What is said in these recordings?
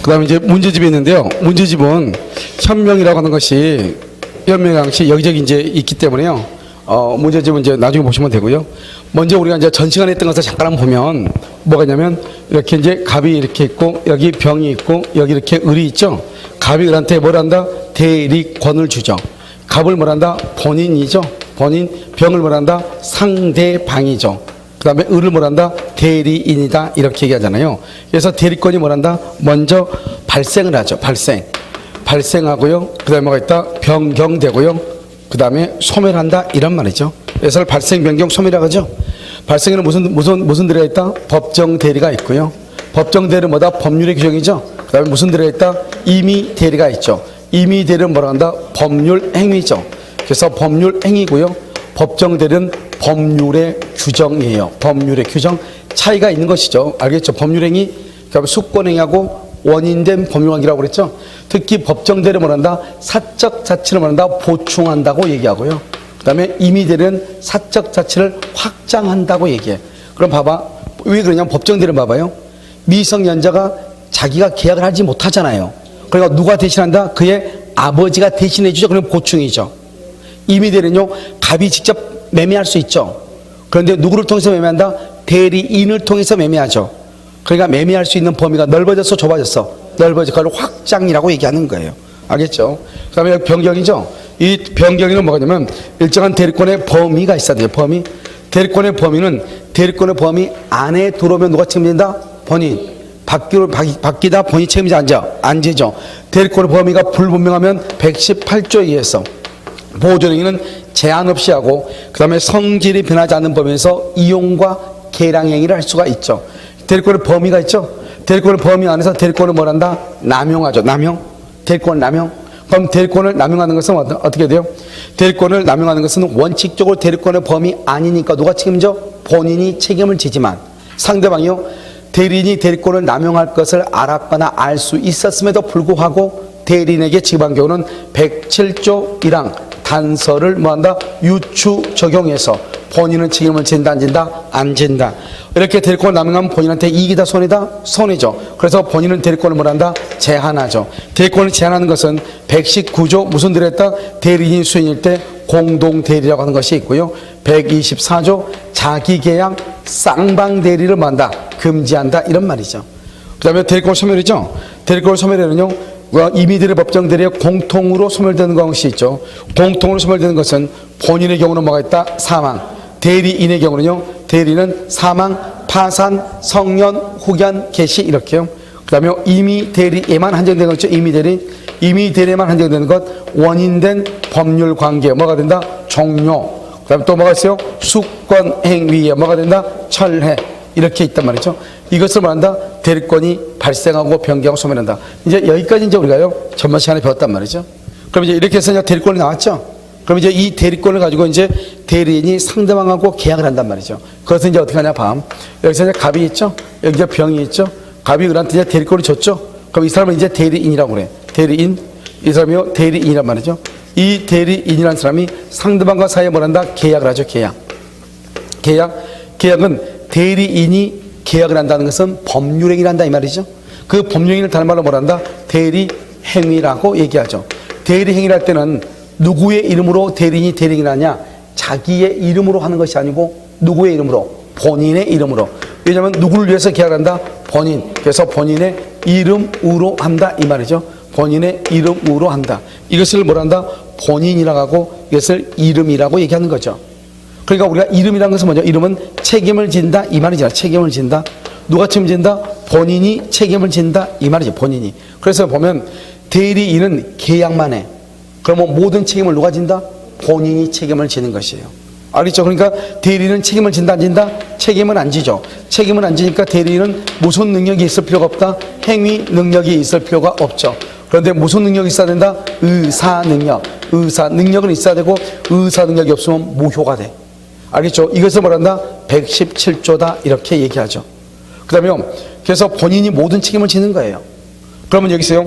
그다음에 이제 문제집이 있는데요. 문제집은 현명이라고 하는 것이 여기저기 이제 있기 때문에요. 문제집은 이제 나중에 보시면 되고요. 먼저 우리가 이제 전 시간에 했던 것을 잠깐 한번 보면 뭐가 있냐면 이렇게 이제 갑이 이렇게 있고 여기 병이 있고 여기 이렇게 을이 있죠. 갑이 을한테 뭘 한다? 대리권을 주죠. 갑을 뭘 한다? 본인이죠. 본인. 병을 뭘 한다? 상대방이죠. 그 다음에 을을 뭘 한다? 대리인이다. 이렇게 얘기하잖아요. 그래서 대리권이 뭘 한다? 먼저 발생을 하죠. 발생하고요. 그 다음에 뭐가 있다? 변경되고요. 그 다음에 소멸한다. 이런 말이죠. 그래서 발생, 변경, 소멸이라고 하죠. 발생에는 무슨 들어가 있다? 법정 대리가 있고요. 법정 대리는 뭐다? 법률의 규정이죠. 그 다음에 무슨 들어가 있다? 임의 대리가 있죠. 임의 대리는 뭐라 한다? 법률 행위죠. 그래서 법률 행위고요. 법정 대리는 법률의 규정이에요. 법률의 규정. 차이가 있는 것이죠. 알겠죠? 법률 행위, 그다음에 수권 행위하고 원인된 법률관계라고 그랬죠. 특히 법정 대리는 뭐 한다? 사적 자치를 뭐 한다? 보충한다고 얘기하고요. 그 다음에 임의 대리는 사적 자치를 확장한다고 얘기해. 그럼 봐봐. 왜 그러냐면 법정 대리는 봐봐요. 미성년자가 자기가 계약을 하지 못하잖아요. 그러니까 누가 대신한다? 그의 아버지가 대신해 주죠. 그럼 보충이죠. 임의 대리는요, 갑이 직접 매매할 수 있죠. 그런데 누구를 통해서 매매한다? 대리인을 통해서 매매하죠. 그러니까 매매할 수 있는 범위가 넓어졌어, 좁아졌어? 넓어져. 그걸 확장이라고 얘기하는 거예요. 알겠죠? 그 다음에 변경이죠. 이 변경에는 뭐가 냐면 일정한 대리권의 범위가 있어야 돼요. 범위. 대리권의 범위는 대리권의 범위 안에 들어오면 누가 책임진다? 본인. 바뀌다 본인 책임자 안 지죠. 대리권의 범위가 불분명하면 118조에 의해서 보호조정에는 제한 없이 하고 그 다음에 성질이 변하지 않는 범위에서 이용과 계량 행위를 할 수가 있죠. 대리권의 범위가 있죠. 대리권의 범위 안에서 대리권을 뭘 한다? 남용하죠. 대리권 남용. 그럼 대리권을 남용하는 것은 어떻게 돼요? 대리권을 남용하는 것은 원칙적으로 대리권의 범위 아니니까 누가 책임져? 본인이 책임을 지지만 상대방이요, 대리인이 대리권을 남용할 것을 알았거나 알 수 있었음에도 불구하고 대리인에게 지급한 경우는 107조 1항 단서를 뭐한다? 유추 적용해서 본인은 책임을 진다 안 진다? 안 진다. 이렇게 대리권을 남용하면 본인한테 이익이다 손이다? 손이죠. 그래서 본인은 대리권을 뭐한다? 제한하죠. 대리권을 제한하는 것은 119조 무슨 들어있다? 대리인 수행일 때 공동대리라고 하는 것이 있고요. 124조 자기계약 쌍방대리를 뭐한다? 금지한다. 이런 말이죠. 그 다음에 대리권 소멸이죠. 대리권 소멸에는요, 임의대리 법정대리에 공통으로 소멸되는 것이 있죠. 공통으로 소멸되는 것은 본인의 경우는 뭐가 있다? 사망. 대리인의 경우는요, 대리는 사망, 파산, 성년, 후견, 개시 이렇게요. 그 다음에 임의대리에만 한정되는 것이죠. 임의대리에만 한정되는 것, 원인된 법률관계 뭐가 된다? 종료. 그 다음에 또 뭐가 있어요? 수권행위에 뭐가 된다? 철회. 이렇게 있단 말이죠. 이것을 말한다? 대리권이 발생하고 변경하고 소멸한다. 이제 여기까지 이제 우리가요, 전번 시간에 배웠단 말이죠. 그럼 이제 이렇게 해서 이제 대리권이 나왔죠. 그럼 이제 이 대리권을 가지고 이제 대리인이 상대방하고 계약을 한단 말이죠. 그것은 이제 어떻게 하냐, 여기서 이제 갑이 있죠. 여기 이제 병이 있죠. 갑이 을한테 이제 대리권을 줬죠. 그럼 이 사람은 이제 대리인이라고 그래. 대리인. 이 사람이요, 대리인이란 말이죠. 이 대리인이라는 사람이 상대방과 사이에 뭘 한다? 계약을 하죠. 계약은 대리인이 계약을 한다는 것은 법률행위를 한다 이 말이죠. 그 법률행위를 다른 말로 뭐란다? 대리행위라고 얘기하죠. 대리행위를 할 때는 누구의 이름으로 대리인이 대리행위를 하냐? 자기의 이름으로 하는 것이 아니고 누구의 이름으로? 본인의 이름으로. 왜냐하면 누구를 위해서 계약을 한다? 본인. 그래서 본인의 이름으로 한다 이 말이죠. 본인의 이름으로 한다. 이것을 뭐란다? 본인이라고 하고 이것을 이름이라고 얘기하는 거죠. 그러니까 우리가 이름이라는 것은 뭐죠? 이름은 책임을 진다 이 말이잖아. 책임을 진다. 누가 책임진다? 본인이 책임을 진다 이 말이죠. 본인이. 그래서 보면 대리인은 계약만 해. 그러면 모든 책임을 누가 진다? 본인이 책임을 지는 것이에요. 알겠죠? 그러니까 대리인은 책임을 진다 안 진다? 책임은 안 지죠. 책임은 안 지니까 대리인은 무슨 능력이 있을 필요가 없다? 행위 능력이 있을 필요가 없죠. 그런데 무슨 능력이 있어야 된다? 의사 능력은 있어야 되고 의사 능력이 없으면 무효가 돼. 알겠죠? 이것을 뭐란다? 117조다 이렇게 얘기하죠. 그 다음에 그래서 본인이 모든 책임을 지는 거예요. 그러면 여기서요,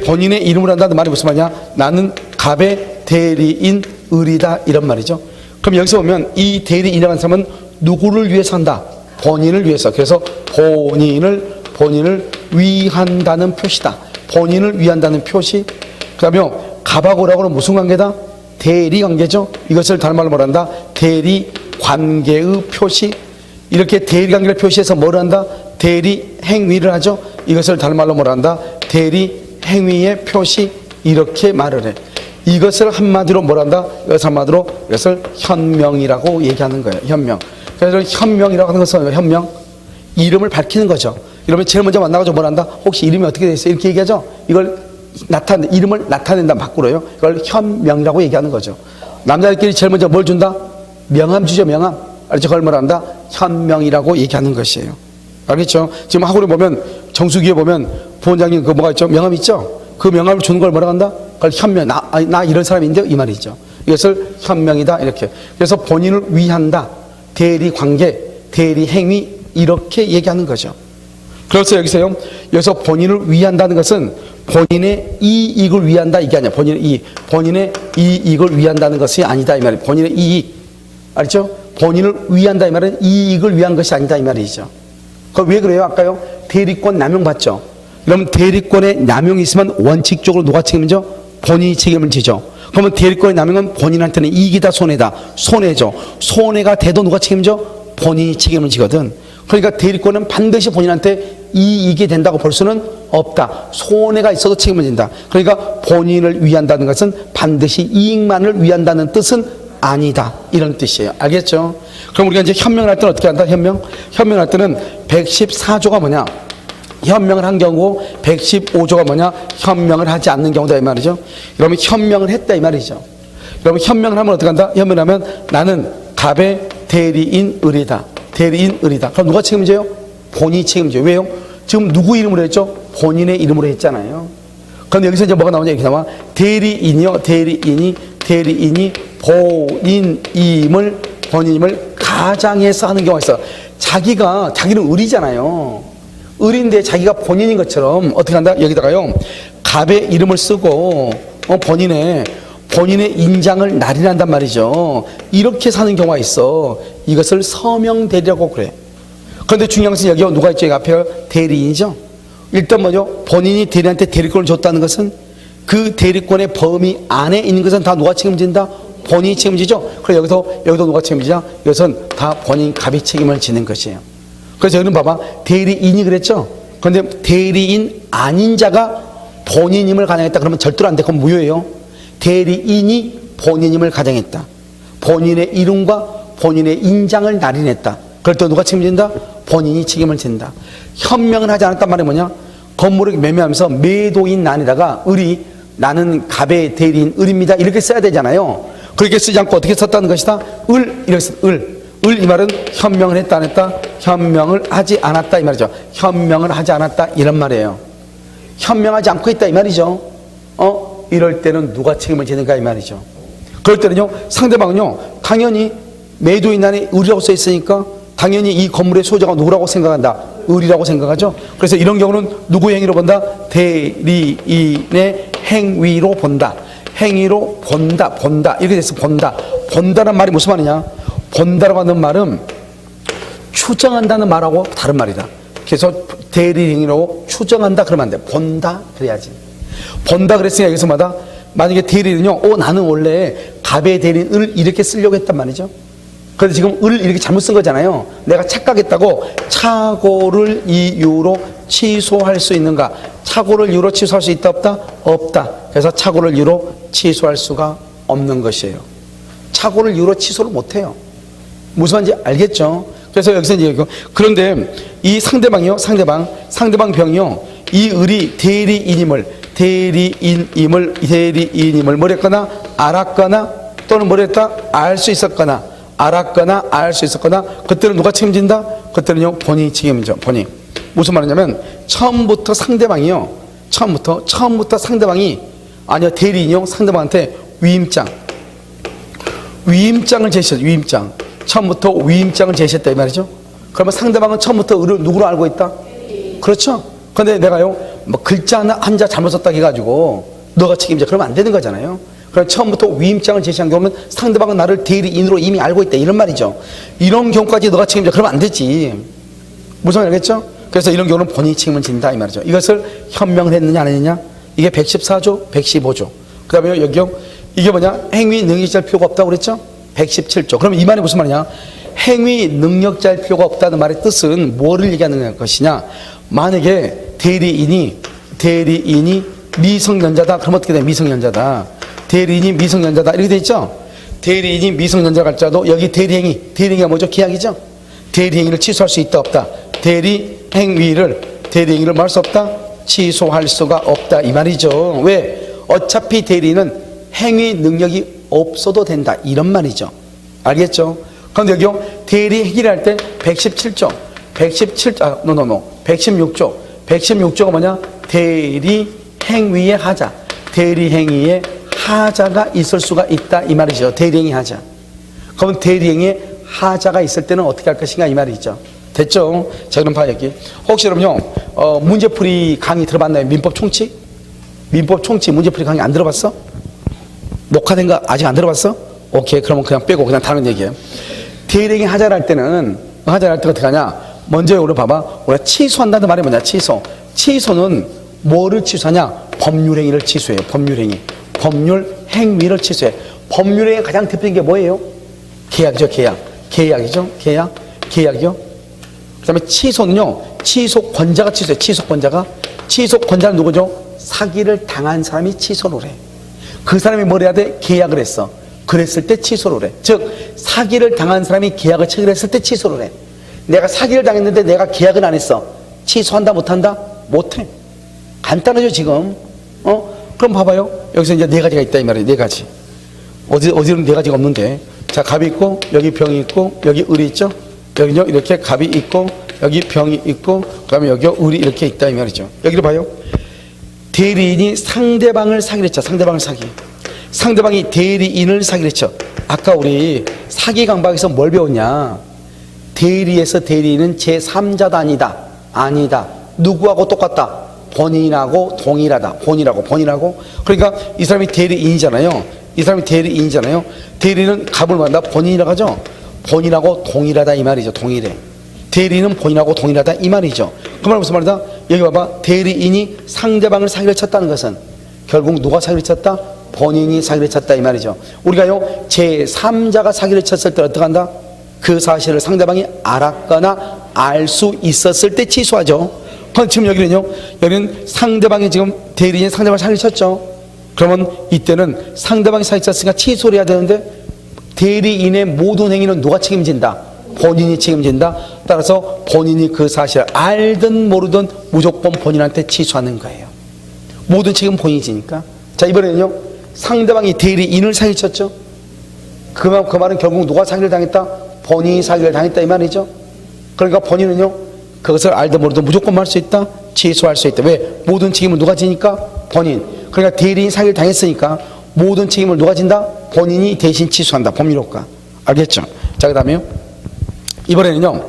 본인의 이름을 한다는 말이 무슨 말이냐? 나는 갑의 대리인 을이다 이런 말이죠. 그럼 여기서 보면 이 대리인이라는 사람은 누구를 위해서 한다? 본인을 위해서. 그래서 본인을 위한다는 표시다. 본인을 위한다는 표시. 그 다음에 갑하고라고는 무슨 관계다? 대리 관계죠. 이것을 다른 말로 뭐란다? 대리 관계의 표시. 이렇게 대리 관계를 표시해서 뭘 한다? 대리 행위를 하죠. 이것을 다른 말로 뭐란다? 대리 행위의 표시. 이렇게 말을 해. 이것을 한마디로 뭐란다? 이것을 한마디로 이것을 현명이라고 얘기하는 거예요. 현명. 그래서 현명이라고 하는 것은 현명, 이름을 밝히는 거죠. 이러면 제일 먼저 만나가지고 뭐란다? 혹시 이름이 어떻게 돼 있어요? 이렇게 얘기하죠. 이걸 이름을 나타낸다 바꾸로요. 이걸 현명이라고 얘기하는 거죠. 남자들끼리 제일 먼저 뭘 준다? 명함 주죠. 명함. 알죠? 그걸 뭐란다? 현명이라고 얘기하는 것이에요. 알겠죠? 지금 학원에 보면 정수기에 보면 부원장님 그 뭐가 있죠? 명함 있죠? 그 명함을 주는 걸 뭐라고 한다? 그걸 현명. 나 이런 사람인데 이 말이죠. 이것을 현명이다 이렇게. 그래서 본인을 위한다. 대리 관계, 대리 행위 이렇게 얘기하는 거죠. 그래서 여기서 본인을 위한다는 것은 본인의 이익을 위한다 이게 아니야. 본인의 이익을 위한다는 것이 아니다 이 말이에요. 본인의 이익, 알죠? 본인을 위한다 이 말은 이익을 위한 것이 아니다 이 말이죠. 그럼 왜 그래요? 아까요 대리권 남용 받죠. 그러면 대리권에 남용이 있으면 원칙적으로 누가 책임져? 본인이 책임을 지죠. 그러면 대리권의 남용은 본인한테는 이익이다 손해다? 손해죠. 손해가 돼도 누가 책임져? 본인이 책임을 지거든. 그러니까 대리권은 반드시 본인한테 이익이 된다고 볼 수는 없다. 손해가 있어도 책임을 진다. 그러니까 본인을 위한다는 것은 반드시 이익만을 위한다는 뜻은 아니다. 이런 뜻이에요. 알겠죠? 그럼 우리가 이제 현명을 할 때는 어떻게 한다? 현명을 할 때는 114조가 뭐냐? 현명을 한 경우 115조가 뭐냐? 현명을 하지 않는 경우다 이 말이죠. 그러면 현명을 했다 이 말이죠. 그러면 현명을 하면 어떻게 한다? 현명을 하면 나는 갑의 대리인 을이다. 대리인 을이다. 그럼 누가 책임져요? 본인이 책임져요. 왜요? 지금 누구 이름으로 했죠? 본인의 이름으로 했잖아요. 그런데 여기서 이제 뭐가 나오냐? 이렇게 나와. 대리인이요. 대리인이 본인임을 가장해서 하는 경우가 있어. 자기는 을이잖아요. 을인데 자기가 본인인 것처럼 어떻게 한다? 여기다가요 갑의 이름을 쓰고 본인의 인장을 날인한단 말이죠. 이렇게 사는 경우가 있어. 이것을 서명대리라고 그래. 그런데 중요한 것은 여기 누가 있죠? 여기 앞에 대리인이죠. 일단 뭐죠? 본인이 대리한테 대리권을 줬다는 것은 그 대리권의 범위 안에 있는 것은 다 누가 책임진다? 본인이 책임지죠. 그래서 여기도 누가 책임지냐? 이것은 다 본인 갑이 책임을 지는 것이에요. 그래서 여기는 봐봐. 대리인이 그랬죠? 그런데 대리인 아닌 자가 본인임을 가정했다. 그러면 절대로 안 돼. 그건 무효예요. 대리인이 본인임을 가정했다. 본인의 이름과 본인의 인장을 날인했다. 그럴 때 누가 책임진다? 본인이 책임을 진다. 현명을 하지 않았단 말이 뭐냐? 건물을 매매하면서 매도인 난에다가 을이 나는 갑의 대리인 을입니다. 이렇게 써야 되잖아요. 그렇게 쓰지 않고 어떻게 썼다는 것이다? 이렇게 썼 이 말은 현명을 했다 안 했다? 현명을 하지 않았다 이 말이죠. 현명을 하지 않았다 이런 말이에요. 현명하지 않고 있다 이 말이죠. 이럴 때는 누가 책임을 지는가 이 말이죠. 그럴 때는요 상대방은요 당연히 매도인 난에 을이라고 써 있으니까 당연히 이 건물의 소유자가 누구라고 생각한다? 을이라고 생각하죠. 그래서 이런 경우는 누구의 행위로 본다? 대리인의 행위로 본다. 행위로 본다 이렇게 돼서 본다는 말이 무슨 말이냐? 본다라고 하는 말은 추정한다는 말하고 다른 말이다. 그래서 대리인으로 추정한다 그러면 안 돼. 본다 그래야지. 본다 그랬으니까 여기서 만약에 대리인은요 나는 원래 갑의 대리인 을 이렇게 쓰려고 했단 말이죠. 그래서 지금 을 이렇게 잘못 쓴 거잖아요. 내가 착각했다고 착오를 이유로 취소할 수 있는가? 착오를 이유로 취소할 수 있다 없다? 없다. 그래서 착오를 이유로 취소할 수가 없는 것이에요. 착오를 이유로 취소를 못해요. 무슨 말인지 알겠죠? 그래서 여기서 이제 그런데 이 상대방 병이요 이 을이 대리인임을 뭐랬거나 알았거나 또는 뭐랬다 알 수 있었거나 알았거나 알 수 있었거나 그때는 누가 책임진다? 그때는요 본인이 책임져. 본인. 무슨 말이냐면 처음부터 상대방이 아니요 대리인이요 상대방한테 위임장을 제시했죠. 위임장. 처음부터 위임장을 제시했다 이 말이죠. 그러면 상대방은 처음부터 을을 누구로 알고 있다? 그렇죠. 그런데 내가요 뭐 글자 한자 잘못 썼다 해가지고 너가 책임져 그러면 안 되는 거잖아요. 그럼 처음부터 위임장을 제시한 경우는 상대방은 나를 대리인으로 이미 알고 있다 이런 말이죠. 이런 경우까지 너가 책임져 그러면 안 되지. 무슨 말 알겠죠? 그래서 이런 경우는 본인이 책임을 진다 이 말이죠. 이것을 현명을 했느냐 안 했느냐? 이게 114조, 115조. 그 다음에 여기요. 이게 뭐냐? 행위 능력자일 필요가 없다고 그랬죠? 117조. 그러면 이 말이 무슨 말이냐? 행위 능력자일 필요가 없다는 말의 뜻은 뭐를 얘기하는 것이냐? 만약에 대리인이 미성년자다. 그럼 어떻게 돼? 미성년자다. 대리인이 미성년자다. 이렇게 돼 있죠? 대리인이 미성년자가 할지라도 여기 대리행위가 뭐죠? 계약이죠? 대리행위를 취소할 수 있다 없다? 대리행위를 뭐 할 수 없다? 취소할 수가 없다 이 말이죠. 왜? 어차피 대리인은 행위 능력이 없어도 된다 이런 말이죠. 알겠죠? 그런데 여기요 대리행위를 할 때 116조 116조가 뭐냐? 대리행위의 하자. 대리행위의 하자가 있을 수가 있다 이 말이죠. 대리행위 하자. 그러면 대리행위의 하자가 있을 때는 어떻게 할 것인가 이 말이죠. 됐죠? 자 그럼 봐요 여기. 혹시 여러분요 문제풀이 강의 들어봤나요? 민법 총칙 문제풀이 강의 안 들어봤어? 녹화된 거 아직 안 들어봤어? 오케이 그러면 그냥 빼고 그냥 다른 얘기예요. 대리행위 하자를 할 때는 어떻게 하냐? 먼저 우리 봐봐. 우리가 취소한다는 말이 뭐냐? 취소는 뭐를 취소하냐? 법률행위를 취소해요. 법률행위를 취소해. 법률행위 가장 대표적인 게 뭐예요? 계약이죠. 계약이죠. 그 다음에 취소는요 취소권자가 취소해. 취소권자는 누구죠? 사기를 당한 사람이 취소를 해. 그 사람이 뭘 해야 돼? 계약을 했어. 그랬을 때 취소를 해. 즉 사기를 당한 사람이 계약을 체결했을 때 취소를 해. 내가 사기를 당했는데 내가 계약을 안 했어. 취소한다 못한다? 못해. 간단하죠 지금. 그럼 봐봐요. 여기서 이제 네 가지가 있다 이 말이에요. 네 가지. 어디는 네 가지가 없는데. 자 갑이 있고 여기 병이 있고 여기 을이 있죠. 여기요 이렇게 갑이 있고 여기 병이 있고 그다음에 여기 을이 이렇게 있다 이 말이죠. 여기를 봐요. 대리인이 상대방을 사기를 했죠. 상대방이 대리인을 사기를 했죠. 아까 우리 사기 강박에서 뭘 배웠냐? 대리에서 대리인은 제3자다 아니다. 누구하고 똑같다? 본인하고 동일하다. 본인하고. 그러니까 이 사람이 대리인이잖아요. 대리는 갑을 만다 본인이라고 하죠. 본인하고 동일하다 이 말이죠. 동일해. 대리는 본인하고 동일하다 이 말이죠. 그 말은 무슨 말이다? 여기 봐봐. 대리인이 상대방을 사기를 쳤다는 것은 결국 누가 사기를 쳤다? 본인이 사기를 쳤다 이 말이죠. 우리가요 제3자가 사기를 쳤을 때 어떻게 한다? 그 사실을 상대방이 알았거나 알 수 있었을 때 취소하죠. 그럼 지금 여기는 상대방이 지금 대리인이 상대방을 사기를 쳤죠. 그러면 이때는 상대방이 사기를 쳤으니까 취소를 해야 되는데 대리인의 모든 행위는 누가 책임진다? 본인이 책임진다. 따라서 본인이 그 사실을 알든 모르든 무조건 본인한테 취소하는 거예요. 모든 책임은 본인이 지니까. 자 이번에는요 상대방이 대리인을 사기를 쳤죠. 그 말은 결국 누가 사기를 당했다? 본인이 사기를 당했다 이 말이죠. 그러니까 본인은요 그것을 알든 모르든 무조건 할 수 있다? 취소할 수 있다. 왜? 모든 책임을 누가 지니까? 본인. 그러니까 대리인 사기를 당했으니까 모든 책임을 누가 진다? 본인이 대신 취소한다. 법률효과. 알겠죠? 자 그 다음에요 이번에는요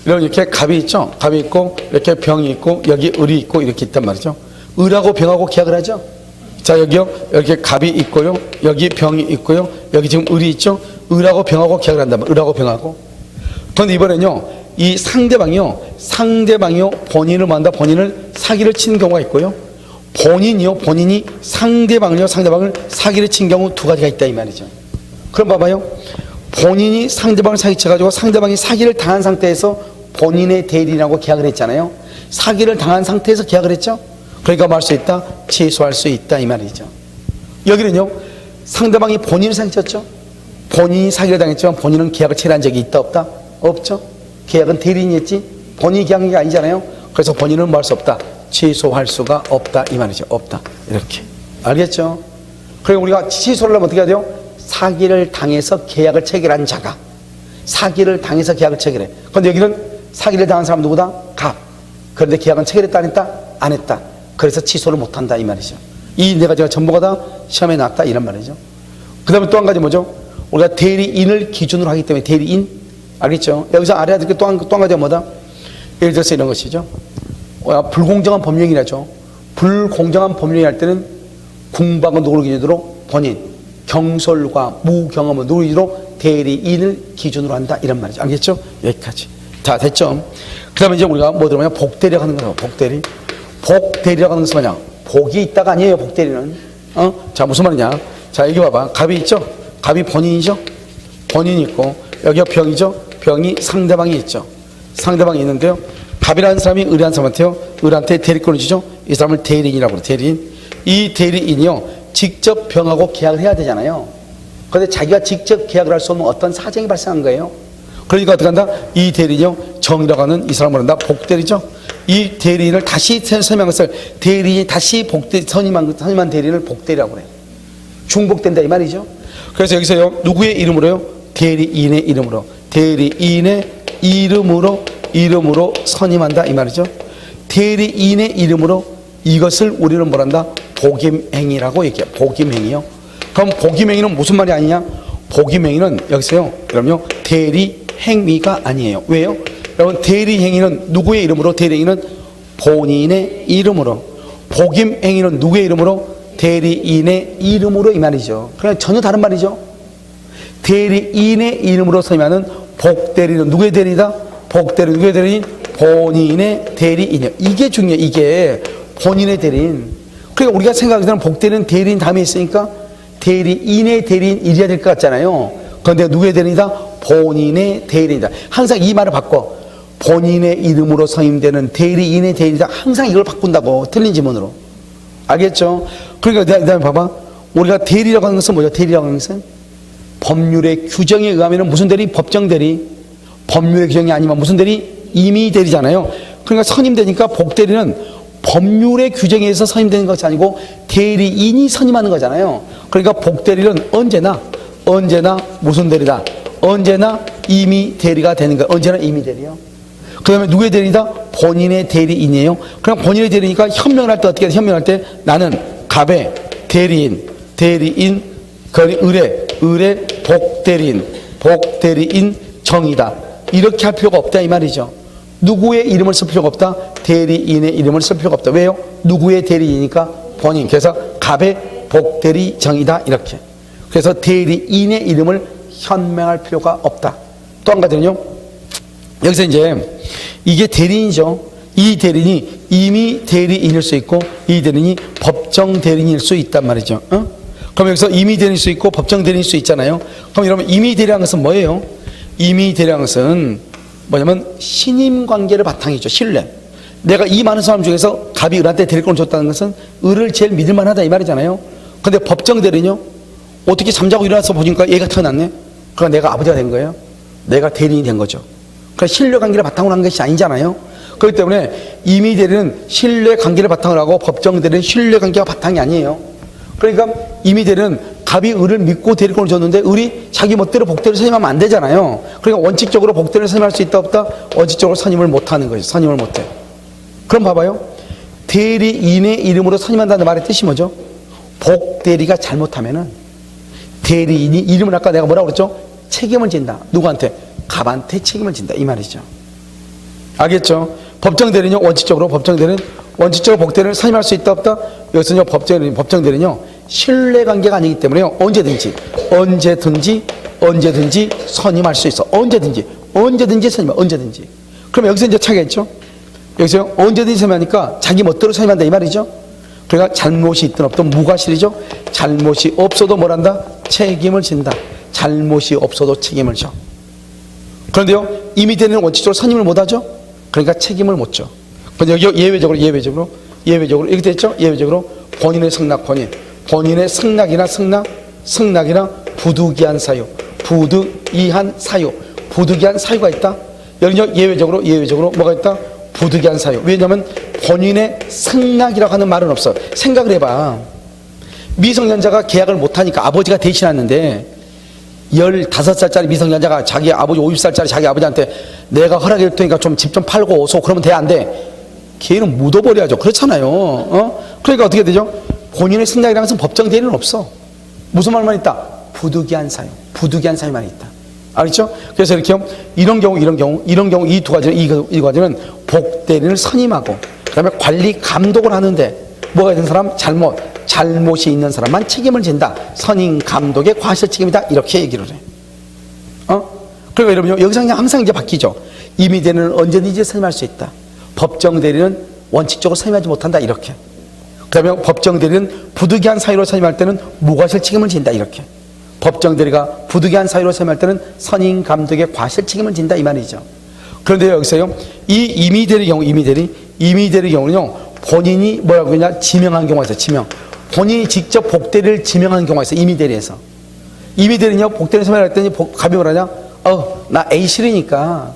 이렇게 갑이 있죠. 갑이 있고 이렇게 병이 있고 여기 을이 있고 이렇게 있단 말이죠. 을하고 병하고 계약을 하죠. 자 여기요 이렇게 갑이 있고요 여기 병이 있고요 여기 지금 을이 있죠. 을하고 병하고 계약을 한단 말이에요. 을하고 병하고. 그런데 이번에는요 이 상대방이요 본인을 만다 본인을 사기를 치는 경우가 있고요. 본인이 상대방을 사기를 친 경우 두 가지가 있다 이 말이죠. 그럼 봐봐요. 본인이 상대방을 사기쳐가지고 상대방이 사기를 당한 상태에서 본인의 대리인하고 계약을 했잖아요. 사기를 당한 상태에서 계약을 했죠. 그러니까 뭐 할 수 있다? 취소할 수 있다 이 말이죠. 여기는요 상대방이 본인을 사기쳤죠. 본인이 사기를 당했지만 본인은 계약을 체결한 적이 있다 없다? 없죠. 계약은 대리인이 했지 본인이 계약한 게 아니잖아요. 그래서 본인은 뭐 할 수 없다? 취소할 수가 없다 이 말이죠. 없다 이렇게. 알겠죠? 그리고 우리가 취소를 하면 어떻게 해야 돼요? 사기를 당해서 계약을 체결한 자가 사기를 당해서 계약을 체결해. 그런데 여기는 사기를 당한 사람 누구다? 갑. 그런데 계약은 체결했다 안 했다? 안 했다. 그래서 취소를 못한다 이 말이죠. 이 네 가지가 전부가 다 시험에 났다 이런 말이죠. 그 다음에 또 한 가지 뭐죠? 우리가 대리인을 기준으로 하기 때문에 대리인 알겠죠? 여기서 알아야 될 게 또 한 가지가 뭐다? 예를 들어서 이런 것이죠. 불공정한 법령이라죠. 불공정한 법령이 할 때는 궁박은 누구를 기준으로? 본인. 경솔과 무경험은 누구를 기준으로? 대리인을 기준으로 한다 이런 말이죠. 알겠죠? 여기까지. 자 됐죠? 그 다음에 이제 우리가 뭐 들으면 복대리라고 하는 거예요. 복대리. 복대리라고 하는 것은 뭐냐? 복이 있다가 아니에요, 복대리는. 자, 무슨 말이냐? 자, 여기 봐봐. 갑이 있죠? 갑이 본인이죠? 본인이 있고, 여기가 병이죠? 병이 상대방이 있죠. 상대방이 있는데요. 갑이라는 사람이 의리한 사람한테요. 의리한테 대리권을 주죠? 이 사람을 대리인이라고 그래요. 대리인. 이 대리인이요. 직접 병하고 계약을 해야 되잖아요. 그런데 자기가 직접 계약을 할 수 없는 어떤 사정이 발생한 거예요. 그러니까 어떻게 한다? 이 대리인이요. 정이라고 하는 이 사람을 한다. 복대리죠? 이 대리인을 다시 설명한 것을 대리인이 다시 선임한 대리인을 복대리라고 그래요. 중복된다 이 말이죠. 그래서 여기서요. 누구의 이름으로요? 대리인의 이름으로. 대리인의 이름으로 선임한다 이 말이죠. 대리인의 이름으로 이것을 우리는 뭐란다? 복임행위라고 얘기해요. 복임행위요. 그럼 복임행위는 무슨 말이 아니냐? 복임행위는 여기서요. 그럼요. 대리행위가 아니에요. 왜요? 여러분 대리행위는 누구의 이름으로? 대리행위는 본인의 이름으로. 복임행위는 누구의 이름으로? 대리인의 이름으로 이 말이죠. 그냥 전혀 다른 말이죠. 대리인의 이름으로 선임하는 복대리는 누구의 대리이다? 복대리 누구의 대리인? 본인의 대리인이요. 이게 중요해요. 이게 본인의 대리인. 그러니까 우리가 생각하기에는 복대리는 대리인 다음에 있으니까 대리인의 대리인 이래야 될 것 같잖아요. 그런데 누구의 대리인이다? 본인의 대리인이다. 항상 이 말을 바꿔. 본인의 이름으로 선임되는 대리인의 대리인이다. 항상 이걸 바꾼다고. 틀린 지문으로. 알겠죠? 그러니까 그 다음에 봐봐. 우리가 대리라고 하는 것은 뭐죠? 대리라고 하는 것은 법률의 규정에 의하면 무슨 대리? 법정 대리. 법률의 규정이 아니면 무슨 대리? 임의 대리잖아요. 그러니까 선임되니까 복대리는 법률의 규정에 의해서 선임되는 것이 아니고 대리인이 선임하는 거잖아요. 그러니까 복대리는 언제나 무슨 대리다? 언제나 임의 대리가 되는 거예요. 언제나 임의 대리요. 그 다음에 누구의 대리이다? 본인의 대리인이에요. 그럼 본인의 대리니까 현명을 할 때 어떻게 해? 현명할 때 나는 갑의 대리인, 의뢰, 복대리인 정이다. 이렇게 할 필요가 없다 이 말이죠. 누구의 이름을 쓸 필요가 없다? 대리인의 이름을 쓸 필요가 없다. 왜요? 누구의 대리인이니까 본인. 그래서 갑의 복대리 정이다 이렇게. 그래서 대리인의 이름을 현명할 필요가 없다. 또 한 가지는요. 여기서 이제 이게 대리인이죠. 이 대리인이 이미 대리인일 수 있고 이 대리인이 법정 대리인일 수 있단 말이죠. 그럼 여기서 이미 대리인일 수 있고 법정 대리인일 수 있잖아요. 그럼 여러분 이미 대리라는 것은 뭐예요? 이미 대리라는 것은 뭐냐면 신임 관계를 바탕이죠. 신뢰. 내가 이 많은 사람 중에서 갑이 을한테 대리권을 줬다는 것은 을을 제일 믿을 만하다 이 말이잖아요. 근데 법정 대리인요? 어떻게 잠자고 일어나서 보니까 얘가 태어났네? 그러니까 내가 아버지가 된 거예요. 내가 대리인이 된 거죠. 그러니까 신뢰 관계를 바탕으로 한 것이 아니잖아요. 그렇기 때문에 이미 대리는 신뢰 관계를 바탕으로 하고 법정 대리는 신뢰 관계가 바탕이 아니에요. 그러니까 이미 대리는 갑이 을을 믿고 대리권을 줬는데 을이 자기 멋대로 복대를 선임하면 안 되잖아요. 그러니까 원칙적으로 복대를 선임할 수 있다 없다? 원칙적으로 선임을 못하는 거죠. 선임을 못해. 그럼 봐봐요. 대리인의 이름으로 선임한다는 말의 뜻이 뭐죠? 복대리가 잘못하면은 대리인이 이름을 아까 내가 뭐라고 그랬죠? 책임을 진다. 누구한테? 갑한테 책임을 진다 이 말이죠. 알겠죠? 법정 대리는요 원칙적으로 복대를 선임할 수 있다 없다? 여기서는요 법정 대리는요 신뢰 관계가 아니기 때문에요 언제든지 선임할 수 있어. 언제든지 선임해. 언제든지. 그럼 여기서 이제 차겠죠? 여기서 언제든지 선임하니까 자기 멋대로 선임한다 이 말이죠. 그러니까 잘못이 있든 없든 무과실이죠. 잘못이 없어도 뭐란다? 책임을 진다. 잘못이 없어도 책임을 져. 그런데요 이미 되는 원칙적으로 선임을 못하죠. 그러니까 책임을 못 져. 그런데 여기 예외적으로 이렇게 됐죠. 예외적으로 본인의 승낙이나 부득이한 사유가 있다. 여기는 예외적으로 뭐가 있다? 부득이한 사유. 왜냐하면 본인의 승낙이라고 하는 말은 없어. 생각을 해봐. 미성년자가 계약을 못하니까 아버지가 대신하는데 15살짜리 미성년자가 자기 아버지 50살짜리 자기 아버지한테 내가 허락해 줄 테니까 좀 집 좀 팔고 오소 그러면 돼 안 돼? 걔는 묻어버려야죠. 그렇잖아요. 그러니까 어떻게 되죠? 본인의 승낙이라는 것은 법정 대리는 없어. 무슨 말만 있다? 부득이한 사유만 있다. 알겠죠? 그래서 이렇게 이런 경우 이 두 가지는 이 과정은 복대리를 선임하고 그다음에 관리 감독을 하는데 뭐가 있는 사람? 잘못이 있는 사람만 책임을 진다. 선임 감독의 과실 책임이다. 이렇게 얘기를 해. 그러니까 여러분 여기서 그냥 항상 이제 바뀌죠. 임의 대리는 언제든지 선임할 수 있다. 법정 대리는 원칙적으로 선임하지 못한다. 이렇게. 그러면 법정 대리는 부득이한 사유로 선임할 때는 무과실 책임을 진다. 이렇게. 법정 대리가 부득이한 사유로 선임할 때는 선임 감독의 과실 책임을 진다. 이 말이죠. 그런데 여기서요, 이 임의 대리 경우, 임의 대리 경우는요, 본인이 뭐라고 그러냐, 지명한 경우가 있어요. 지명. 본인이 직접 복대리를 지명한 경우가 있어요. 임의 대리에서. 임의 대리는요, 복대리 선임할 때는 갑이 뭐라냐, 나 A 실이니까,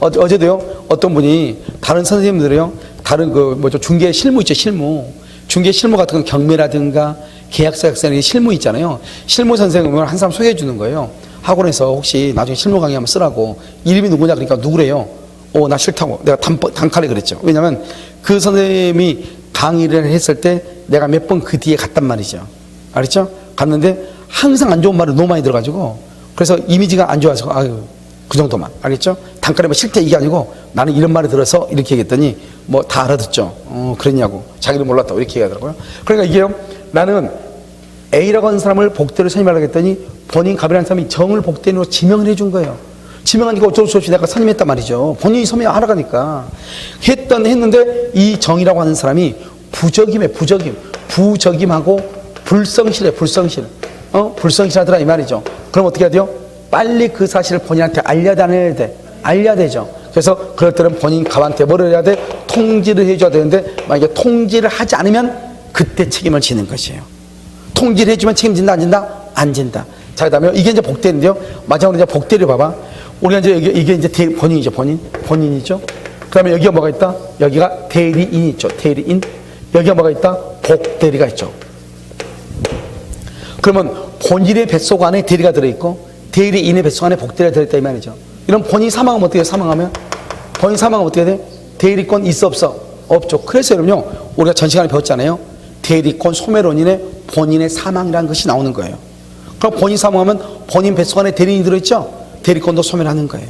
어제도요, 어떤 분이 다른 선생님들이요, 다른 중개 실무 있죠, 실무. 중개 실무 같은 건 경매라든가 계약서 약서는 실무 있잖아요. 실무 선생님을 한 사람 소개해 주는 거예요. 학원에서 혹시 나중에 실무 강의 한번 쓰라고. 이름이 누구냐 그러니까 누구래요? 나 싫다고. 내가 단칼에 그랬죠. 왜냐면 그 선생님이 강의를 했을 때 내가 몇 번 그 뒤에 갔단 말이죠. 알았죠? 갔는데 항상 안 좋은 말을 너무 많이 들어가지고 그래서 이미지가 안 좋아서 그 정도만. 알겠죠? 단칼에 뭐 싫다 이게 아니고 나는 이런 말을 들어서 이렇게 얘기했더니 뭐 다 알아듣죠. 그랬냐고. 자기는 몰랐다고 이렇게 얘기하더라고요. 그러니까 이게요. 나는 A라고 하는 사람을 복대로 선임하려고 했더니 본인 갑이라는 사람이 정을 복대로 지명을 해준 거예요. 지명하니까 어쩔 수 없이 내가 선임했단 말이죠. 본인이 선임하라고 하니까. 했는데 이 정이라고 하는 사람이 부적임하고 불성실해, 불성실. 불성실하더라 이 말이죠. 그럼 어떻게 해야 돼요? 빨리 그 사실을 본인한테 알려야 돼, 안 해야 돼? 알려야 되죠. 그래서 그럴 때는 본인 갑한테 뭐를 해야 돼? 통지를 해줘야 되는데 만약에 통지를 하지 않으면 그때 책임을 지는 것이에요. 통지를 해주면 책임진다, 안 진다? 안 진다. 자, 그 다음에 이게 이제 복대리인데요. 마지막으로 이제 복대리 봐봐. 우리가 이제 이게 이제 본인이죠, 본인이죠. 그 다음에 여기가 뭐가 있다? 여기가 대리인이 있죠, 대리인. 여기가 뭐가 있다? 복대리가 있죠. 그러면 본인의 뱃속 안에 대리가 들어있고 대리인의 뱃속 안에 복대리가 들어있다 이 말이죠. 이런 본인이 사망하면 어떻게 해요? 본인 사망하면 어떻게 돼? 대리권 있어 없어? 없죠. 그래서 여러분요, 우리가 전 시간에 배웠잖아요. 대리권 소멸원인의 본인의 사망이라는 것이 나오는 거예요. 그럼 본인 사망하면 본인 뱃속 안에 대리인이 들어있죠? 대리권도 소멸하는 거예요.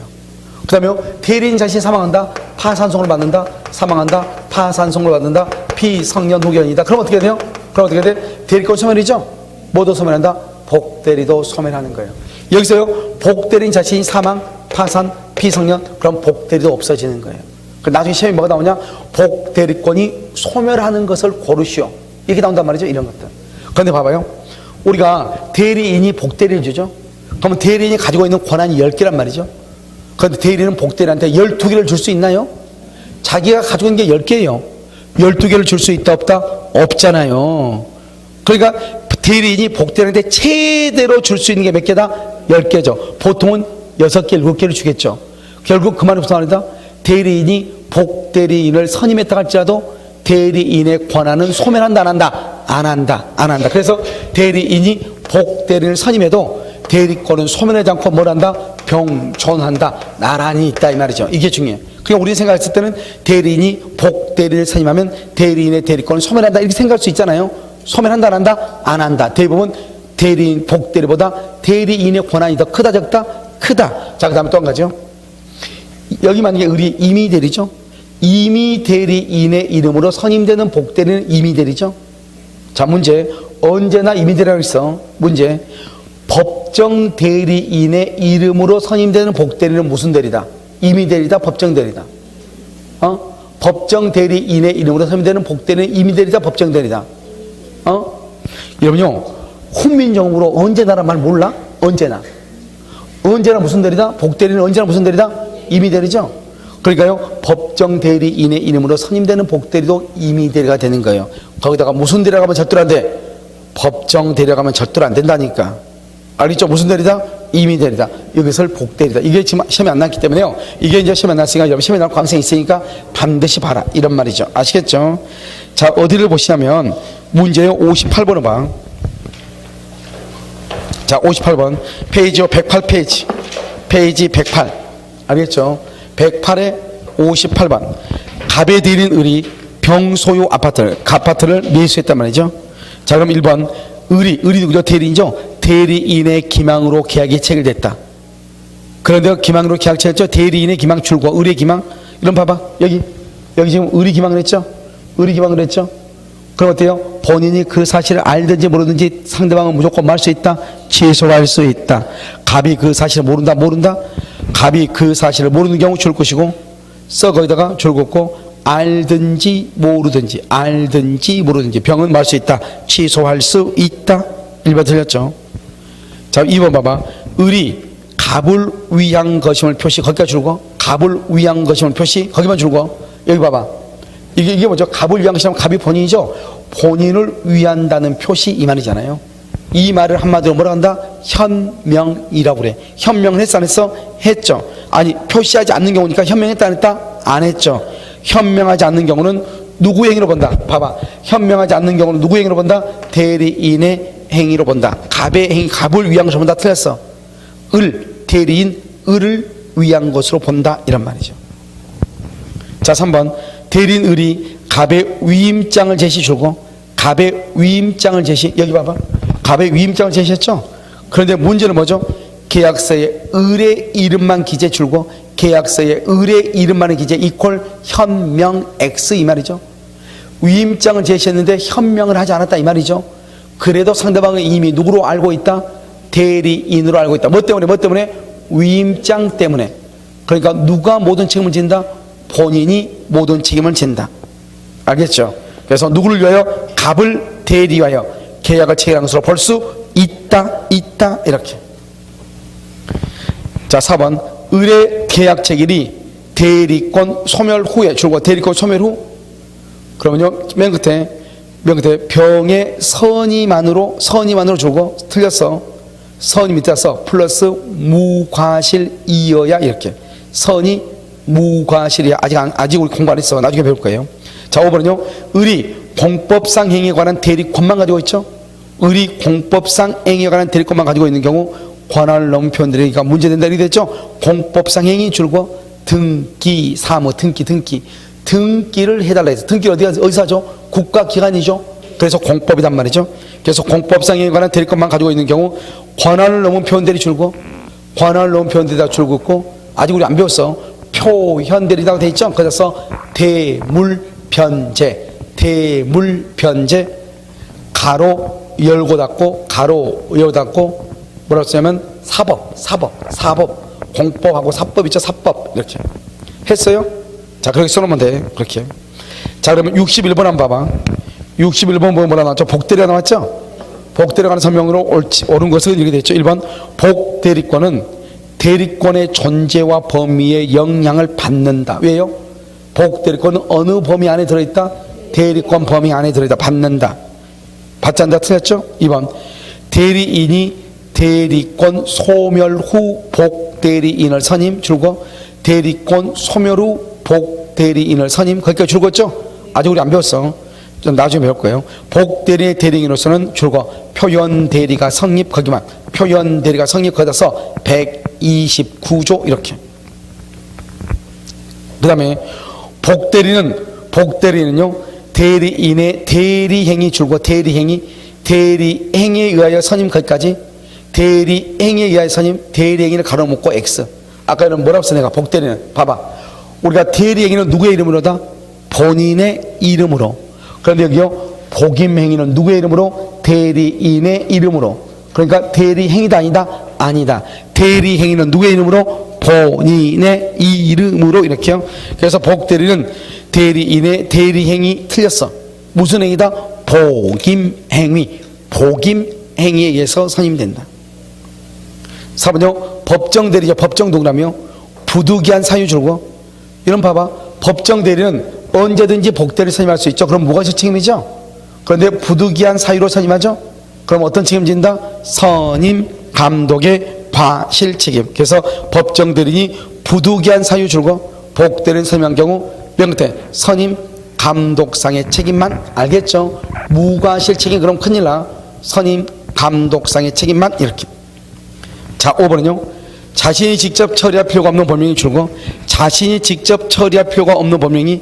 그 다음에 대리인 자신이 사망한다? 파산송을 받는다? 사망한다? 파산송을 받는다? 피성년 후견이다. 그럼 어떻게 돼요? 그럼 어떻게 돼? 대리권 소멸이죠? 뭐도 소멸한다? 복대리도 소멸하는 거예요. 여기서요, 복대리인 자신이 사망, 파산, 피성년, 그럼 복대리도 없어지는 거예요. 나중에 시험에 뭐가 나오냐? 복대리권이 소멸하는 것을 고르시오. 이렇게 나온단 말이죠, 이런 것들. 그런데 봐봐요. 우리가 대리인이 복대리를 주죠? 그러면 대리인이 가지고 있는 권한이 10개란 말이죠. 그런데 대리인은 복대리한테 12개를 줄 수 있나요? 자기가 가지고 있는 게 10개예요. 12개를 줄 수 있다, 없다? 없잖아요. 그러니까 대리인이 복대리한테 최대로 줄 수 있는 게 몇 개다? 10개죠. 보통은 6개, 7개를 주겠죠. 결국 그 말이 무슨 말이다? 대리인이 복대리인을 선임했다 할지라도 대리인의 권한은 소멸한다, 안 한다? 안 한다, 안 한다. 그래서 대리인이 복대리인을 선임해도 대리권은 소멸하지 않고 뭘 한다? 병존한다. 나란히 있다 이 말이죠. 이게 중요해요. 그러니까 우리 생각했을 때는 대리인이 복대리인을 선임하면 대리인의 대리권은 소멸한다 이렇게 생각할 수 있잖아요. 소멸한다, 안 한다? 안 한다. 대부분 대리인 복대리보다 대리인의 권한이 더 크다, 적다? 크다. 자, 그 다음에 또 한 가지요. 여기 만약에 임의 대리죠. 임의 대리인의 이름으로 선임되는 복대리는 임의 대리죠. 자, 문제. 언제나 임의 대리라고 있어. 문제. 법정 대리인의 이름으로 선임되는 복대리는 무슨 대리다? 임의 대리다, 법정 대리다. 법정 대리인의 이름으로 선임되는 복대리는 임의 대리다, 법정 대리다. 여러분요, 훈민정음으로 언제나란 말 몰라? 언제나 무슨 대리다? 복대리는 언제나 무슨 대리다? 임의 대리죠. 그러니까요, 법정 대리인의 이름으로 선임되는 복대리도 임의 대리가 되는 거예요. 거기다가 무슨 대리라고 하면 절대로 안 돼. 법정 대리라고 하면 절대로 안 된다니까. 알겠죠? 무슨 대리다? 임의 대리다. 이것을 복대리다. 이게 지금 시험에 안 나왔기 때문에요. 이게 이제 시험에 안 나왔으니까 여러분 시험에 나올 가능성이 있으니까 반드시 봐라. 이런 말이죠. 아시겠죠? 자, 어디를 보시냐면 문제요 58번을 봐. 자, 58번 페이지요 108페이지. 페이지 108. 알겠죠? 108에 58번. 갑에 들인 을이 병소유 아파트를 매수했단 말이죠. 자, 그럼 1번 을이 누구죠? 대리인이죠? 대리인의 기망으로 계약이 체결됐다. 그런데 기망으로 계약 체결했죠? 대리인의 기망 출고, 을의 기망. 이런 봐봐. 여기 지금 을이 기망을 했죠? 을이 기망을 했죠? 그럼 어때요? 본인이 그 사실을 알든지 모르든지 상대방은 무조건 말 수 있다? 취소할 수 있다. 갑이 그 사실을 모른다? 갑이 그 사실을 모르는 경우 줄 것이고 써 거기다가 줄 긋고 알든지 모르든지 병은 말 수 있다. 취소할 수 있다. 1번 틀렸죠. 자, 2번 봐봐. 을이 갑을 위한 것임을 표시 거기까지 줄고 갑을 위한 것임을 표시 거기만 줄고 여기 봐봐. 이게 뭐죠? 갑을 위한 것이면 갑이 본인이죠. 본인을 위한다는 표시 이 말이잖아요. 이 말을 한마디로 뭐라 한다? 현명이라고 그래. 현명을 했어 안 했어? 했죠. 아니 표시하지 않는 경우니까 현명했다 안 했다? 안 했죠. 현명하지 않는 경우는 누구 행위로 본다? 봐봐. 현명하지 않는 경우는 누구 행위로 본다? 대리인의 행위로 본다. 갑의 행위, 갑을 위한 것으로 본다. 틀렸어. 대리인 을을 위한 것으로 본다 이런 말이죠. 자, 3번. 대리인 을이 갑의 위임장을 제시 주고 갑의 위임장을 제시, 여기 봐봐. 갑의 위임장을 제시했죠. 그런데 문제는 뭐죠? 계약서에 을의 이름만 기재 줄고 계약서에 을의 이름만의 기재 이퀄 현명 X 이 말이죠. 위임장을 제시했는데 현명을 하지 않았다 이 말이죠. 그래도 상대방은 이미 누구로 알고 있다? 대리인으로 알고 있다. 뭐 때문에? 위임장 때문에. 그러니까 누가 모든 책임을 진다? 본인이 모든 책임을 진다. 알겠죠? 그래서 누구를 위하여? 갑을 대리하여 계약을 체결한 것으로 볼 수 있다 이렇게. 자, 4번. 을의 계약 체결이 대리권 소멸 후에 줄고 대리권 소멸 후 그러면요 맨 끝에 병의 선의만으로 줄고 틀렸어. 선이 밑에 써 플러스 무과실이어야 이렇게. 선이 무과실이야. 아직 우리 공부 안 했어. 나중에 배울 거예요. 자, 5번은요. 을이 공법상 행위에 관한 대리권만 가지고 있죠. 을이 공법상 행위에 관한 대리권만 가지고 있는 경우 권한을 넘은 표현들이니까 문제된다 이렇게 됐죠. 공법상 행위 줄고 등기 사무 등기를 해달라 해서 등기를 어디서 하죠? 국가기관이죠. 그래서 공법이란 말이죠. 그래서 공법상 행위에 관한 대리권만 가지고 있는 경우 권한을 넘은 표현들이 줄고 권한을 넘은 표현들이다 줄 긋고 아직 우리 안 배웠어. 표현들이라고 돼 있죠. 그래서 대물변제 가로 열고 닫고 뭐라고 쓰냐면 사법 공법하고 사법 있죠. 사법 이렇게 했어요. 자, 그렇게 써놓으면 돼. 그렇게. 자, 그러면 61번 한번 봐봐. 61번 보면 뭐라 나왔죠? 복대리가 나왔죠. 복대리가 관한 설명으로 옳은 것은 이렇게 됐죠. 1번 복대리권은 대리권의 존재와 범위에 영향을 받는다. 왜요? 복대리권은 어느 범위 안에 들어있다? 대리권 범위 안에 들어있다. 받는다. 받지 않는다. 틀렸죠? 2번 대리인이 대리권 소멸 후 복대리인을 선임 줄고 대리권 소멸 후 복대리인을 선임 거기까지 줄었죠? 아직 우리 안 배웠어. 좀 나중에 배울 거예요. 복대리의 대리인으로서는 줄고 표현대리가 성립 거기만 표현대리가 성립 거기다서 129조 이렇게. 그 다음에 복대리는요 대리인의 대리행위 줄고 대리행위에 의하여 선임 거기까지 대리행위에 의하여 선임 대리행위를 가로먹고 X. 아까는 뭐라고 써 내가 복대리는 봐봐. 우리가 대리행위는 누구의 이름으로다? 본인의 이름으로. 그런데 여기요 복임행위는 누구의 이름으로? 대리인의 이름으로. 그러니까 대리행위다 아니다? 아니다. 대리행위는 누구의 이름으로? 본인의 이름으로 이렇게요. 그래서 복대리는 대리인의 대리행위 틀렸어. 무슨 행위다? 복임행위에 의해서 선임된다. 4번요 법정대리죠. 법정 누구라며? 부득이한 사유 줄고 이런 봐봐. 법정대리는 언제든지 복대를 선임할 수 있죠. 그럼 뭐가 책임이죠? 그런데 부득이한 사유로 선임하죠? 그럼 어떤 책임진다? 선임 감독의 과실 책임. 그래서 법정대리인이 부득이한 사유 줄고 복대를 선임한 경우 맨 끝에 선임 감독상의 책임만. 알겠죠? 무과실 책임 그럼 큰일 나. 선임 감독상의 책임만 이렇게. 자, 5번은요 자신이 직접 처리할 필요가 없는 법령이 줄고 자신이 직접 처리할 필요가 없는 법령이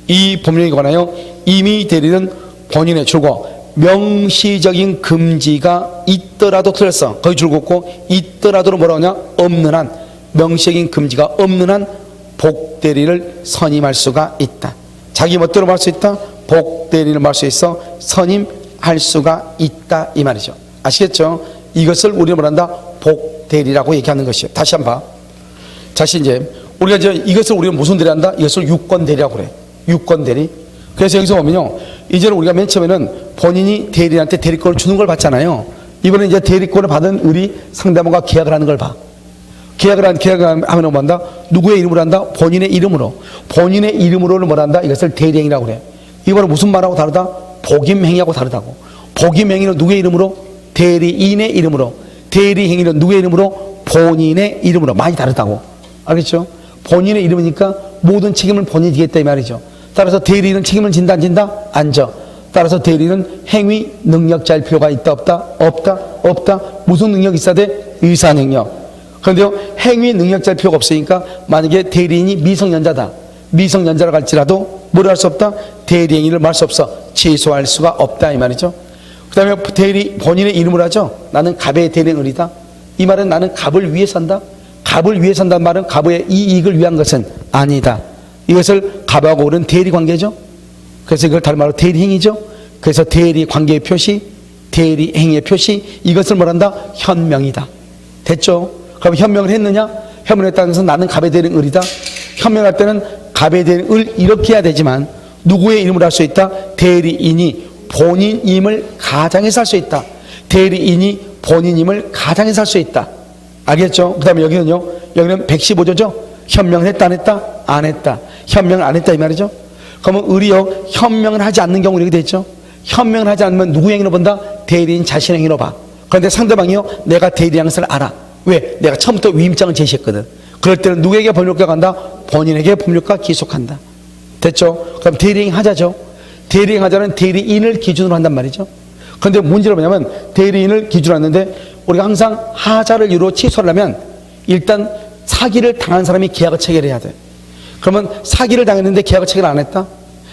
이 법령에 관하여 이미 대리는 본인의 줄고 명시적인 금지가 있더라도 틀렸어. 거기 줄 긋고 있더라도 뭐라고 하냐? 없는 한 명시적인 금지가 없는 한 복대리를 선임할 수가 있다. 자기 멋대로 말 수 있다. 복대리를 말 수 있어 선임할 수가 있다 이 말이죠. 아시겠죠? 이것을 우리는 뭐란다? 복대리라고 얘기하는 것이에요. 다시 한번 봐. 다시 이제 우리가 이제 이것을 우리가 무슨 대리한다? 이것을 유권 대리라고 그래. 유권 대리. 그래서 여기서 보면요, 이제는 우리가 맨 처음에는 본인이 대리인한테 대리권을 주는 걸 봤잖아요. 이번에 이제 대리권을 받은 우리 상대방과 계약을 하는 걸 봐. 계약을 하면 뭐한다? 누구의 이름으로 한다? 본인의 이름으로. 본인의 이름으로는 뭘 한다? 이것을 대리행위라고 그래. 이거는 무슨 말하고 다르다? 복임행위하고 다르다고. 복임행위는 누구의 이름으로? 대리인의 이름으로. 대리행위는 누구의 이름으로? 본인의 이름으로. 많이 다르다고. 알겠죠? 본인의 이름이니까 모든 책임을 본인이 지겠다 이 말이죠. 따라서 대리인은 책임을 진다 안 진다? 안 져. 따라서 대리인은 행위 능력자일 필요가 있다 없다? 없다? 없다? 무슨 능력이 있어야 돼? 의사 능력. 그런데요, 행위 능력자일 필요가 없으니까 만약에 대리인이 미성년자다. 미성년자라고 할지라도 뭘 할 수 없다? 대리행위를 할 수 없어. 취소할 수가 없다 이 말이죠. 그 다음에 본인의 이름을 하죠. 나는 갑의 대리인이다. 이 말은 나는 갑을 위해 산다. 갑을 위해 산다는 말은 갑의 이익을 위한 것은 아니다. 이것을 갑하고 오는 대리관계죠. 그래서 이걸 다른 말로 대리행위죠. 그래서 대리관계의 표시, 대리행위의 표시, 이것을 뭐란다? 현명이다. 됐죠? 그럼 현명을 했느냐? 현명을 했다는 것은 나는 갑의 대리인이다. 현명할 때는 갑의 대리인을 이렇게 해야 되지만 누구의 이름으로 할 수 있다? 대리인이 본인임을 가장해서 할 수 있다. 대리인이 본인임을 가장해서 할 수 있다. 알겠죠? 그 다음에 여기는요, 여기는 115조죠? 현명을 했다 안 했다? 안 했다. 현명을 안 했다 이 말이죠. 그러면 의리요, 현명을 하지 않는 경우 이렇게 되죠. 현명을 하지 않으면 누구 행위로 본다? 대리인 자신 행위로 봐. 그런데 상대방이요, 내가 대리인 것을 알아. 왜? 내가 처음부터 위임장을 제시했거든. 그럴 때는 누구에게 법률가 간다? 본인에게 법률가 기속한다. 됐죠? 그럼 대리행 하자죠. 대리행 하자는 대리인을 기준으로 한단 말이죠. 그런데 문제는 뭐냐면 대리인을 기준으로 하는데 우리가 항상 하자를 이유로 취소를 하면 일단 사기를 당한 사람이 계약을 체결해야 돼. 그러면 사기를 당했는데 계약을 체결 안 했다?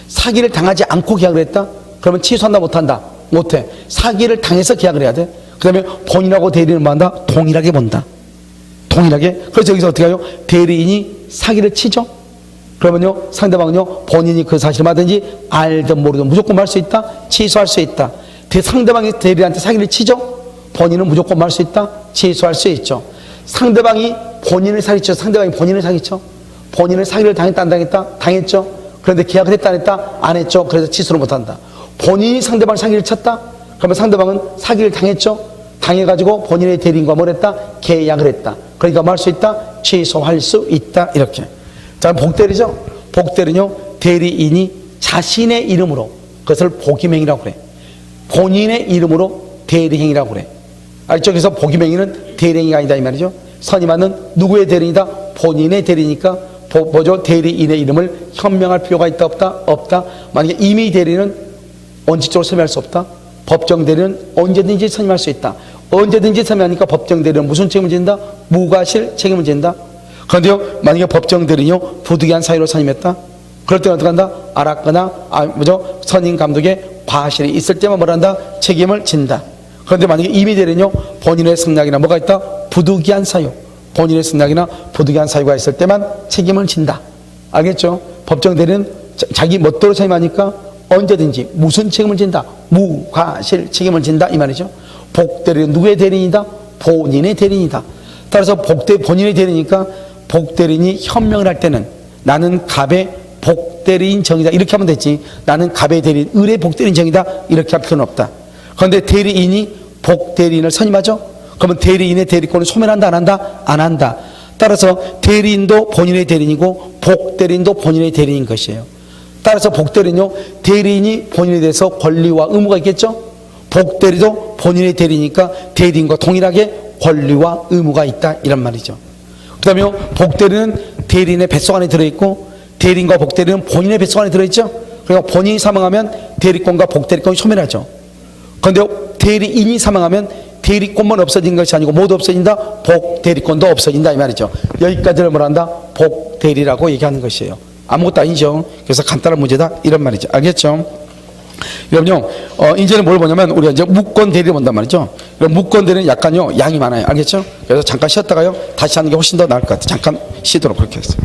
사기를 당하지 않고 계약을 했다? 그러면 취소한다 못한다? 못해. 사기를 당해서 계약을 해야 돼. 그 다음에 본인하고 대리인은 뭐 한다? 동일하게 본다. 동일하게. 그래서 여기서 어떻게 해요? 대리인이 사기를 치죠? 그러면요, 상대방은요, 본인이 그 사실을 맞든지 알든 모르든 무조건 말 수 있다? 취소할 수 있다. 상대방이 대리인한테 사기를 치죠? 본인은 무조건 말 수 있다? 취소할 수 있죠. 상대방이 본인을 사기쳐, 상대방이 본인을 사기쳐? 본인을 사기를 당했다 안 당했다? 당했죠. 그런데 계약을 했다 안 했다? 안 했죠. 그래서 취소를 못한다. 본인이 상대방 사기를 쳤다? 그러면 상대방은 사기를 당했죠. 당해가지고 본인의 대리인과 뭘 했다? 계약을 했다. 그러니까 뭐 할 수 있다? 취소할 수 있다. 이렇게. 자, 복대리죠. 복대리는요, 대리인이 자신의 이름으로 그것을 복임행위라고 그래. 본인의 이름으로 대리행위라고 그래. 알죠? 그래서 복임행위는 대리행위가 아니다 이 말이죠. 선임하는 누구의 대리인이다? 본인의 대리니까 뭐죠? 대리인의 이름을 현명할 필요가 있다 없다? 없다. 만약에 임의 대리는 원칙적으로 선임할 수 없다. 법정 대리는 언제든지 선임할 수 있다. 언제든지 선임하니까 법정 대리는 무슨 책임을 진다? 무과실 책임을 진다. 그런데요, 만약에 법정 대리는요, 부득이한 사유로 선임했다. 그럴 때는 어떻게 한다? 알았거나 선임 감독의 과실이 있을 때만 뭘 한다? 책임을 진다. 그런데 만약에 임의 대리는요, 본인의 승낙이나 뭐가 있다? 부득이한 사유. 본인의 승낙이나 부득이한 사유가 있을 때만 책임을 진다. 알겠죠? 법정 대리는 자기 멋대로 선임하니까 언제든지 무슨 책임을 진다? 무과실 책임을 진다 이 말이죠. 복대리는 누구의 대리인이다? 본인의 대리인이다. 따라서 본인의 대리니까 복대리인이 현명을 할 때는 나는 갑의 복대리인 정이다 이렇게 하면 되지. 나는 갑의 대리인, 을의 복대리인 정이다 이렇게 할 필요는 없다. 그런데 대리인이 복대리인을 선임하죠. 그러면 대리인의 대리권을 소멸한다 안 한다? 안 한다. 따라서 대리인도 본인의 대리인이고 복대리인도 본인의 대리인인 것이에요. 따라서 복대리는요, 대리인이 본인에 대해서 권리와 의무가 있겠죠. 복대리도 본인의 대리니까 대리인과 동일하게 권리와 의무가 있다 이란 말이죠. 그 다음에 복대리는 대리인의 뱃속 안에 들어있고 대리인과 복대리는 본인의 뱃속 안에 들어있죠. 그러니까 본인이 사망하면 대리권과 복대리권이 소멸하죠. 그런데 대리인이 사망하면 대리권만 없어진 것이 아니고 모두 없어진다. 복대리권도 없어진다 이 말이죠. 여기까지를 뭐란다? 복대리라고 얘기하는 것이에요. 아무것도 아니죠. 그래서 간단한 문제다 이런 말이죠. 알겠죠? 여러분요, 이제는 뭘 보냐면 우리가 이제 무권 대리를 본단 말이죠. 무권 대리는 약간요 양이 많아요. 알겠죠? 그래서 잠깐 쉬었다가요 다시 하는 게 훨씬 더 나을 것 같아요. 잠깐 쉬도록 그렇게 했어요.